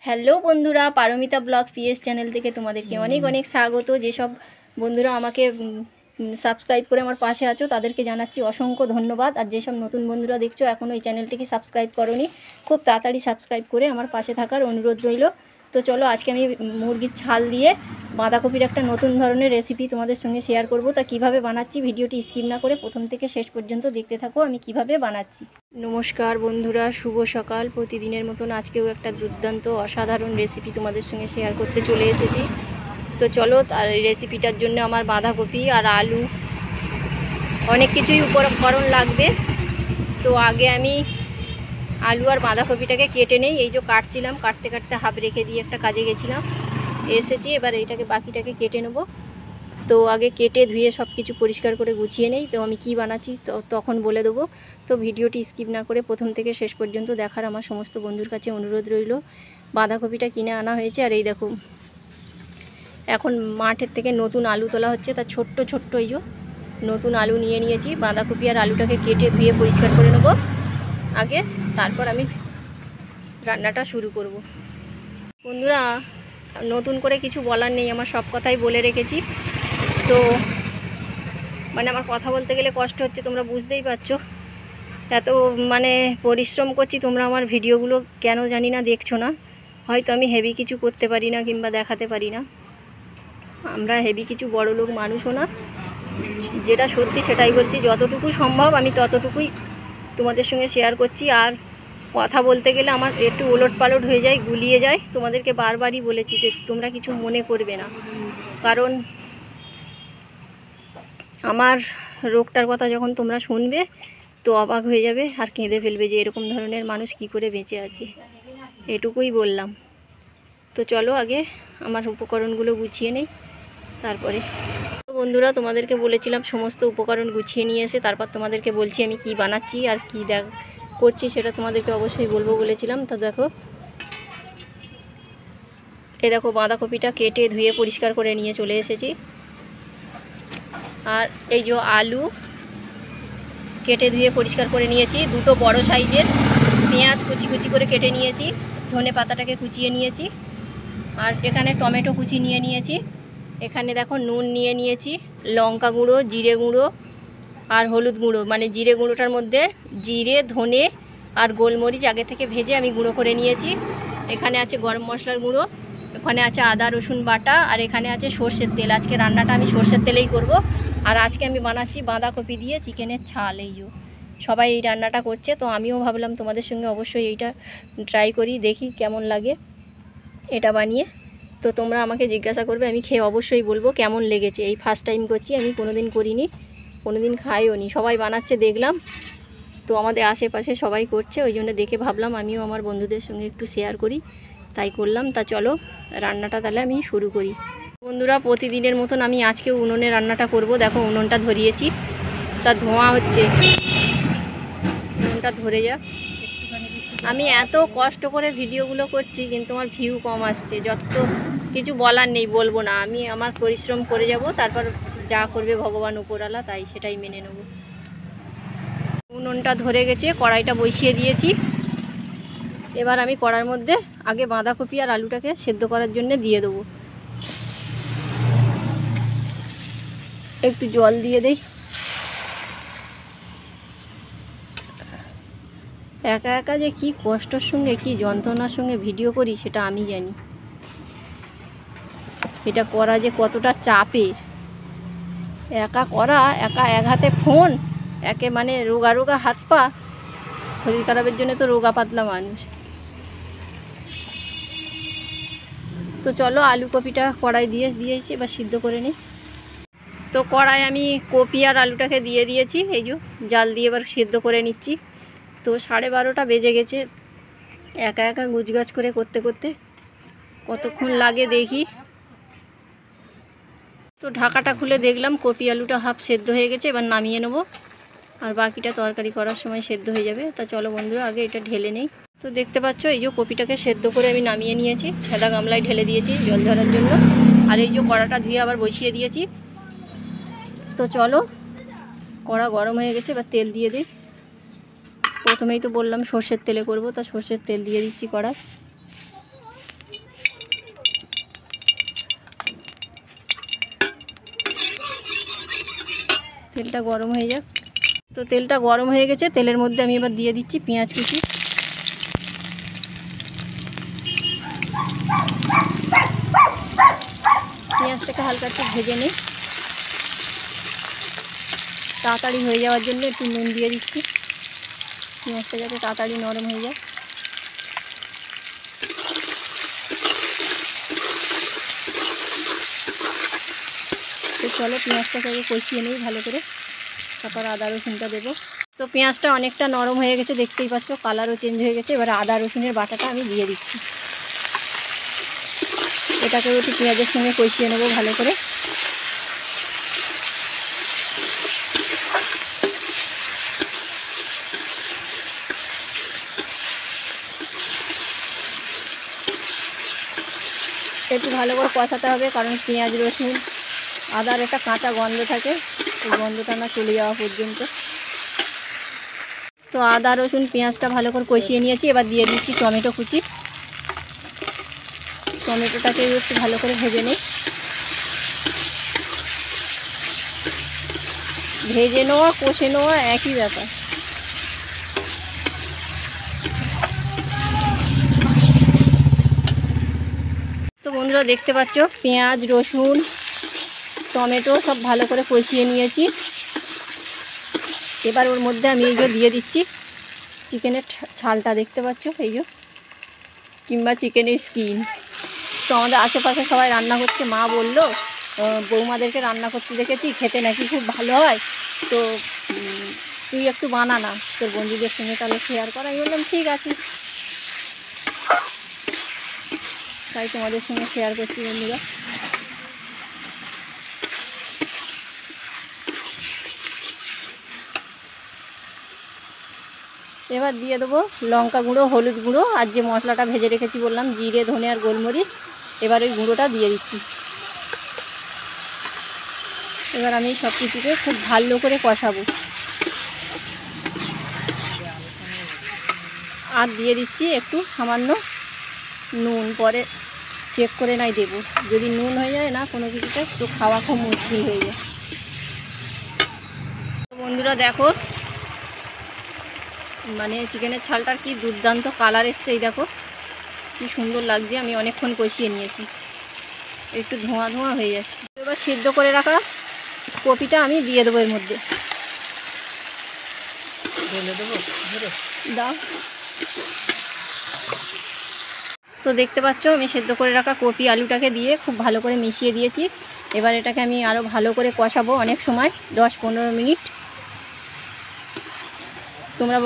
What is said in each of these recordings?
Hello বন্ধুরা, Paromita blog PS channel থেকে তোমাদেরকে অনেক অনেক স্বাগত। যেসব বন্ধুরা আমাকে সাবস্ক্রাইব করে আমার পাশে আছো তাদেরকে জানাচ্ছি অসংখ্য ধন্যবাদ। আর যেসব নতুন বন্ধুরা দেখছো এখনও এই চ্যানেলটিকে সাবস্ক্রাইব করোনি, খুব তাড়াতাড়ি সাবস্ক্রাইব করে আমার পাশে থাকার অনুরোধ রইল। তো চলো, আজকে আমি মুরগির ছাল দিয়ে বাঁধাকপির একটা নতুন ধরনের রেসিপি তোমাদের সঙ্গে শেয়ার করব। তা কিভাবে বানাচ্ছি ভিডিওটি স্কিপ না করে প্রথম থেকে শেষ পর্যন্ত দেখতে থাকো আমি কিভাবে বানাচ্ছি। নমস্কার বন্ধুরা, শুভ সকাল। প্রতিদিনের মতন আজকেও একটা দুর্দান্ত অসাধারণ রেসিপি তোমাদের সঙ্গে শেয়ার করতে চলে এসেছি। তো চলো, আর এই রেসিপিটার জন্য আমার বাঁধাকপি আর আলু অনেক কিছুই উপকরণ লাগবে। তো আগে আমি আলু আর বাঁধাকপিটাকে কেটে নেই। এই যে কাটছিলাম, কাটতে কাটতে হাফ রেখে দিয়ে একটা কাজে গেছিলাম, এসেছি। এবার এইটাকে বাকিটাকে কেটে নেব। তো আগে কেটে ধুয়ে সব কিছু পরিষ্কার করে গুছিয়ে নেই। তো আমি কি বানাচ্ছি তখন বলে দেবো। তো ভিডিওটি স্কিপ না করে প্রথম থেকে শেষ পর্যন্ত দেখার আমার সমস্ত বন্ধুর কাছে অনুরোধ রইল। বাঁধাকপিটা কিনে আনা হয়েছে, আর এই দেখো এখন মাঠের থেকে নতুন আলু তোলা হচ্ছে। তা ছোট্ট ছোট্ট এই যে নতুন আলু নিয়ে নিয়েছি। বাঁধাকপি আর আলুটাকে কেটে ধুয়ে পরিষ্কার করে নেব আগে, তারপর আমি রান্নাটা শুরু করব। বন্ধুরা, নতুন করে কিছু বলার নেই, আমার সব কথাই বলে রেখেছি। তো আমার কথা বলতে গেলে কষ্ট হচ্ছে, তোমরা বুঝতেই পারছো। এত পরিশ্রম করছি, তোমরা আমার ভিডিওগুলো কেন জানি না দেখছো না। হয়তো আমি হেভি কিছু করতে পারি না কিংবা দেখাতে পারি না। আমরা হেভি কিছু বড় লোক মানুষও না, যেটা সত্যি সেটাই বলছি। যতটুকু সম্ভব আমি ততটুকুই তোমাদের সঙ্গে শেয়ার করছি। আর কথা বলতে গেলে আমার একটু ওলট পালট হয়ে যায়, গুলিয়ে যায়। তোমাদেরকে বারবারই বলেছি যে তোমরা কিছু মনে করবে না, কারণ আমার রোগটার কথা যখন তোমরা শুনবে তো অবাক হয়ে যাবে আর কেঁদে ফেলবে যে এরকম ধরনের মানুষ কি করে বেঁচে আছে। এটুকুই বললাম। তো চলো আগে আমার উপকরণগুলো গুছিয়ে নেই, তারপরে। তো বন্ধুরা, তোমাদেরকে বলেছিলাম সমস্ত উপকরণ গুছিয়ে নিয়ে এসে তারপর তোমাদেরকে বলছি আমি কি বানাচ্ছি আর কি করছি, সেটা তোমাদেরকে অবশ্যই বলবো বলেছিলাম। তো দেখো, দেখো বাঁধাকপিটা কেটে ধুয়ে পরিষ্কার করে নিয়ে চলে এসেছি। আর এই যে আলু কেটে ধুয়ে পরিষ্কার করে নিয়েছি। দুটো বড় সাইজের পেঁয়াজ কুচি কুচি করে কেটে নিয়েছি। ধনে পাতাটাকে কুচিয়ে নিয়েছি। আর এখানে টমেটো কুচি নিয়ে নিয়েছি। এখানে দেখো নুন নিয়ে নিয়েছি, লঙ্কা গুঁড়ো, জিরে গুঁড়ো আর হলুদ গুঁড়ো। জিরে গুঁড়োটার মধ্যে জিরে, ধনে আর গোলমরিচ আগে থেকে ভেজে আমি গুঁড়ো করে নিয়েছি। এখানে আছে গরম মশলার গুঁড়ো, এখানে আছে আদা রসুন বাটা, আর এখানে আছে সর্ষের তেল। আজকে রান্নাটা আমি সর্ষের তেলেই করব। আর আজকে আমি বানাচ্ছি বাঁধাকপি দিয়ে চিকেনের ছাল। এই যে সবাই এই রান্নাটা করছে, তো আমিও ভাবলাম তোমাদের সঙ্গে অবশ্যই এইটা ট্রাই করি, দেখি কেমন লাগে এটা বানিয়ে। তো তোমরা আমাকে জিজ্ঞাসা করবে, আমি খেয়ে অবশ্যই বলবো কেমন লেগেছে। এই ফার্স্ট টাইম করছি, আমি কোনোদিন করিনি, কোনোদিন খাইও নি। সবাই বানাচ্ছে দেখলাম, তো আমাদের আশেপাশে সবাই করছে, ওই জন্য দেখে ভাবলাম আমিও আমার বন্ধুদের সঙ্গে একটু শেয়ার করি, তাই করলাম। তা চলো রান্নাটা তাহলে আমি শুরু করি। বন্ধুরা, প্রতিদিনের মতন আমি আজকে উনুনে রান্নাটা করব। দেখো উনুনটা ধরিয়েছি, তা ধোঁয়া হচ্ছে, উনুনটা ধরে যাক। আমি এত কষ্ট করে ভিডিওগুলো করছি কিন্তু আমার ভিউ কম আসছে। যত কিছু বলার নেই, বলবো না। আমি আমার পরিশ্রম করে যাব, তারপর যা করবে ভগবান উপরওয়ালা, তাই সেটাই মেনে নেব। উনুনটা ধরে গেছে, কড়াইটা বসিয়ে দিয়েছি। এবার আমি কড়াইয়ের মধ্যে আগে বাঁধাকপি আর আলুটাকে সেদ্ধ করার জন্য দিয়ে দেবো। একটু জল দিয়ে দেই। একা একা যে কি কষ্টের সঙ্গে, কি যন্ত্রণার সঙ্গে ভিডিও করি সেটা আমি জানি। এটা করা যে কতটা চাপের, একা করা, একা এক হাতে ফোন, একে রোগা রোগা হাত পা, শরীর খারাপের জন্য তো রোগা পাতলা মানুষ। তো চলো আলু কপিটা কড়াই দিয়েছি, এবার সিদ্ধ করে নিই। তো কড়াই আমি কপি আর আলুটাকে দিয়ে দিয়েছি, এই যে জাল দিয়ে এবার সিদ্ধ করে নিচ্ছি। তো 12:30 বেজে গেছে। একা একা গুছগাছ করে করতে করতে কতক্ষণ লাগে দেখি। তো ঢাকাটা খুলে দেখলাম কপি আলুটা হাফ সেদ্ধ হয়ে গেছে, এবার নামিয়ে নেব। আর বাকিটা তরকারি করার সময় সেদ্ধ হয়ে যাবে। তা চলো বন্ধুরা আগে এটা ঢেলে নেই। তো দেখতে পাচ্ছ এই যে কপিটাকে সেদ্ধ করে আমি নামিয়ে নিয়েছি, ছেঁদা গামলায় ঢেলে দিয়েছি জল ঝরার জন্য। আর এই যে কড়াটা ধুয়ে আবার বসিয়ে দিয়েছি। তো চলো, কড়া গরম হয়ে গেছে, এবার তেল দিয়ে দিই। প্রথমেই তো বললাম সর্ষের তেলে করব, তা সর্ষের তেল দিয়ে দিচ্ছি কড়ায়। তেলটা গরম হয়ে যাক। তো তেলটা গরম হয়ে গেছে, তেলের মধ্যে আমি এবার দিয়ে দিচ্ছি পেঁয়াজ কুচি। পেঁয়াজটাকে হালকা একটু ভেজে নিই, তাড়াতাড়ি হয়ে যাওয়ার জন্য একটু নুন দিয়ে দিচ্ছি, পেঁয়াজটা যাতে তাড়াতাড়ি নরম হয়ে যায়। তো চলো পেঁয়াজটাকে আগে কষিয়ে নিই ভালো করে, তারপর আদা রসুনটা দেবো। তো পেঁয়াজটা অনেকটা নরম হয়ে গেছে, দেখতেই পাচ্ছ কালারও চেঞ্জ হয়ে গেছে। এবার আদা রসুনের বাটাটা আমি দিয়ে দিচ্ছি, এটাকেও একটু পেঁয়াজের সঙ্গে কষিয়ে নেবো ভালো করে। একটু ভালো করে কষাতে হবে, কারণ পেঁয়াজ রসুন আদার একটা কাঁচা গন্ধ থাকে, ওই গন্ধটা না চলে যাওয়া পর্যন্ত। তো আদা রসুন পেঁয়াজটা ভালো করে কষিয়ে নিয়েছি, এবার দিয়ে দিচ্ছি টমেটো কুচি। টমেটোটাকে একটু ভালো করে ভেজে নিই, ভেজে নেওয়া কষে নেওয়া একই ব্যাপার। তো বন্ধুরা দেখতে পাচ্ছ পেঁয়াজ রসুন টমেটো সব ভালো করে কষিয়ে নিয়েছি। এবার ওর মধ্যে আমি এই যে দিয়ে দিচ্ছি চিকেনের ছালটা, দেখতে পাচ্ছ এই যে, কিংবা চিকেনের স্কিন। তো আমাদের আশেপাশে সবাই রান্না করছে, মা বললো বৌমাদেরকে রান্না করতে দেখেছি, খেতে নাকি খুব ভালো হয়, তো তুই একটু বানা না তোর বন্ধুদের সঙ্গে, তাহলে শেয়ার করা। আমি বললাম ঠিক আছে, তাই তোমাদের সঙ্গে শেয়ার করছি বন্ধুরা। এবার দিয়ে দেবো লঙ্কা গুঁড়ো হলুদ গুঁড়ো আর যে মশলাটা ভেজে রেখেছি বললাম জিরে ধনে আর গোলমরিচ, এবার ওই গুঁড়োটা দিয়ে দিচ্ছি। এবার আমি সব কিছুকে খুব ভালো করে কষাবো, আর দিয়ে দিচ্ছি একটু সামান্য নুন, পরে চেক করে নাই দেবো, যদি নুন হয়ে যায় না কোনো কিছুতে তো খাওয়া খুব মুশকিল হয়ে যায়। বন্ধুরা দেখো মানে চিকেনের ছালটার কি দুর্দান্ত কালার এসছে, এই দেখো কি সুন্দর লাগছে। আমি অনেকক্ষণ কষিয়ে নিয়েছি, একটু ধোঁয়া ধোঁয়া হয়ে যাচ্ছে। এবার সিদ্ধ করে রাখা কপিটা আমি দিয়ে দেবো এর মধ্যে, দাও। তো দেখতে পাচ্ছ আমি সেদ্ধ করে রাখা কপি আলুটাকে দিয়ে খুব ভালো করে মিশিয়ে দিয়েছি। এবার এটাকে আমি আরও ভালো করে কষাবো অনেক সময়, 10-15 মিনিট। তোমরা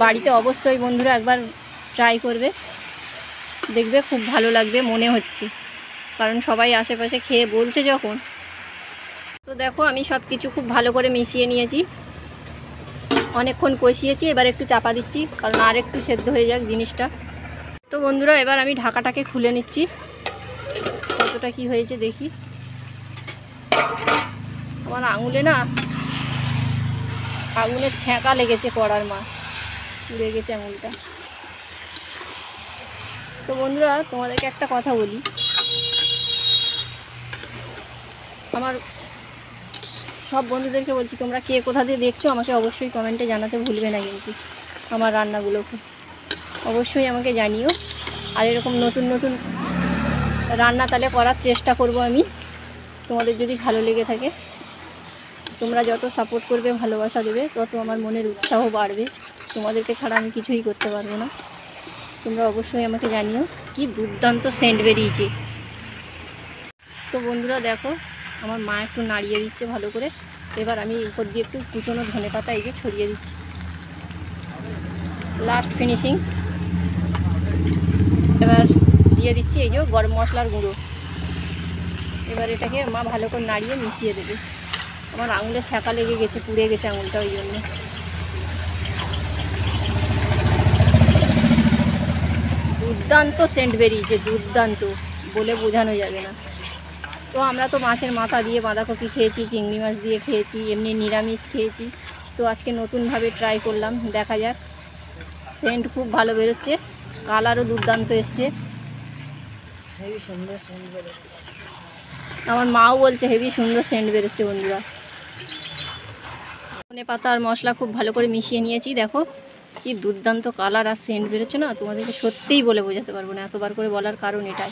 বাড়িতে অবশ্যই বন্ধুরা একবার ট্রাই করবে, দেখবে খুব ভালো লাগবে মনে হচ্ছে, কারণ সবাই আশেপাশে খেয়ে বলছে যখন। তো দেখো আমি সব কিছু খুব ভালো করে মিশিয়ে নিয়েছি, অনেকক্ষণ কষিয়েছি। এবার একটু চাপা দিচ্ছি, কারণ আর একটু সেদ্ধ হয়ে যাক জিনিসটা। তো বন্ধুরা এবার আমি ঢাকাটাকে খুলে নিচ্ছি, কতটা কি হয়েছে দেখি। আমার আঙুলে না আঙুলের ছ্যাঁকা লেগেছে, কড়ার মাছ পুড়ে গেছে আঙুলটা। তো বন্ধুরা তোমাদেরকে একটা কথা বলি, আমার সব বন্ধুদেরকে বলছি, তোমরা কে কোথা দিয়ে দেখছো আমাকে অবশ্যই কমেন্টে জানাতে ভুলবে না, কিন্তু আমার রান্নাগুলোকে অবশ্যই আমাকে জানিও। আর এরকম নতুন নতুন রান্না তাহলে করার চেষ্টা করব আমি, তোমাদের যদি ভালো লেগে থাকে। তোমরা যত সাপোর্ট করবে ভালোবাসা দেবে তত আমার মনের উৎসাহ বাড়বে, তোমাদেরকে ছাড়া আমি কিছুই করতে পারবো না। তোমরা অবশ্যই আমাকে জানিও। কি দুর্দান্ত সেন্ট বেরিয়েছে। তো বন্ধুরা দেখো আমার মা একটু নাড়িয়ে দিচ্ছে ভালো করে। এবার আমি উপর দিয়ে একটু কুচনো ধনে পাতা এই যে ছড়িয়ে দিচ্ছি, লাস্ট ফিনিশিং। এবার দিয়ে দিচ্ছি এই যে গরম মশলার গুঁড়ো। এবার এটাকে মা ভালো করে নাড়িয়ে মিশিয়ে দেবে। আমার আঙুলে ছ্যাঁকা লেগে গেছে, পুড়ে গেছে আঙুলটা, ওই জন্য। দুর্দান্ত সেন্ট বেরিয়েছে, দুর্দান্ত, বলে বোঝানো যাবে না। তো আমরা তো মাছের মাথা দিয়ে বাঁধাকপি খেয়েছি, চিংড়ি মাছ দিয়ে খেয়েছি, এমনি নিরামিষ খেয়েছি। তো আজকে নতুনভাবে ট্রাই করলাম, দেখা যাক। সেন্ট খুব ভালো বেরোচ্ছে, কালারও দুর্দান্ত এসছে, হেভি সুন্দর সেন্ট বেরোচ্ছে। আমার মাও বলছে হেভি সুন্দর সেন্ট বেরোচ্ছে বন্ধুরা। ধনে পাতা আর মশলা খুব ভালো করে মিশিয়ে নিয়েছি। দেখো কি দুর্দান্ত কালার আর সেন্ট বেরোচ্ছে না, তোমাদেরকে সত্যিই বলে বোঝাতে পারবো না, এতবার করে বলার কারণ এটাই।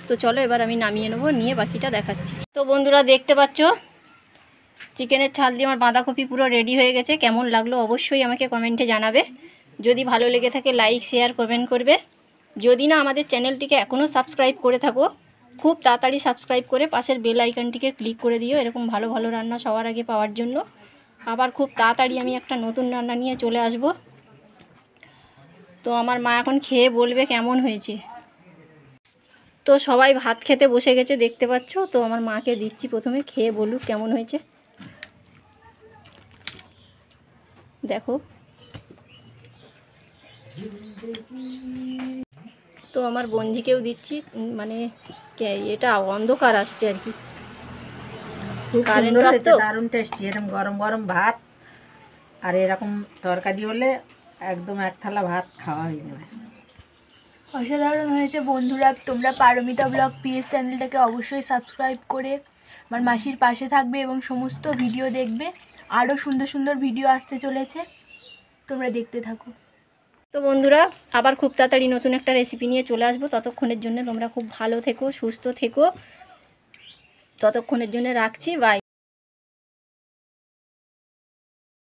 তো চলো এবার আমি নামিয়ে নেবো, নিয়ে বাকিটা দেখাচ্ছি। তো বন্ধুরা দেখতে পাচ্ছ চিকেনের ছাল দিয়ে আমার বাঁধাকপি পুরো রেডি হয়ে গেছে। কেমন লাগলো অবশ্যই আমাকে কমেন্টে জানাবে। যদি ভালো লেগে থাকে লাইক শেয়ার কমেন্ট করবে। যদি না আমাদের চ্যানেলটিকে এখনও সাবস্ক্রাইব করে থাকো, খুব তাড়াতাড়ি সাবস্ক্রাইব করে পাশের বেল আইকনটিকে ক্লিক করে দিও, এরকম ভালো ভালো রান্না সবার আগে পাওয়ার জন্য। আবার খুব তাড়াতাড়ি আমি একটা নতুন রান্না নিয়ে চলে আসব। তো আমার মা এখন খেয়ে বলবে কেমন হয়েছে। তো সবাই ভাত খেতে বসে গেছে দেখতে পাচ্ছ। তো আমার মাকে দিচ্ছি, প্রথমে খেয়ে বলুক কেমন হয়েছে। দেখো তো আমার বঞ্জিকেও দিচ্ছি, মানে এটা অন্ধকার আসছে আর কি। খুব সুন্দর হয়েছে, দারুণ টেস্টি। এরকম গরম গরম ভাত আর এরকম তরকারি হলে একদম এক থালা ভাত খাওয়া হয়ে যাবে। অসাধারণ হয়েছে বন্ধুরা। তোমরা পারমিতা ব্লগ পিএস চ্যানেলটাকে অবশ্যই সাবস্ক্রাইব করে আমার মাসির পাশে থাকবে এবং সমস্ত ভিডিও দেখবে। আরও সুন্দর সুন্দর ভিডিও আসতে চলেছে, তোমরা দেখতে থাকো। তো বন্ধুরা আবার খুব তাড়াতাড়ি নতুন একটা রেসিপি নিয়ে চলে আসবো। ততক্ষণের জন্য তোমরা খুব ভালো থেকো, সুস্থ থেকো। ততক্ষণের জন্য রাখছি, বাই।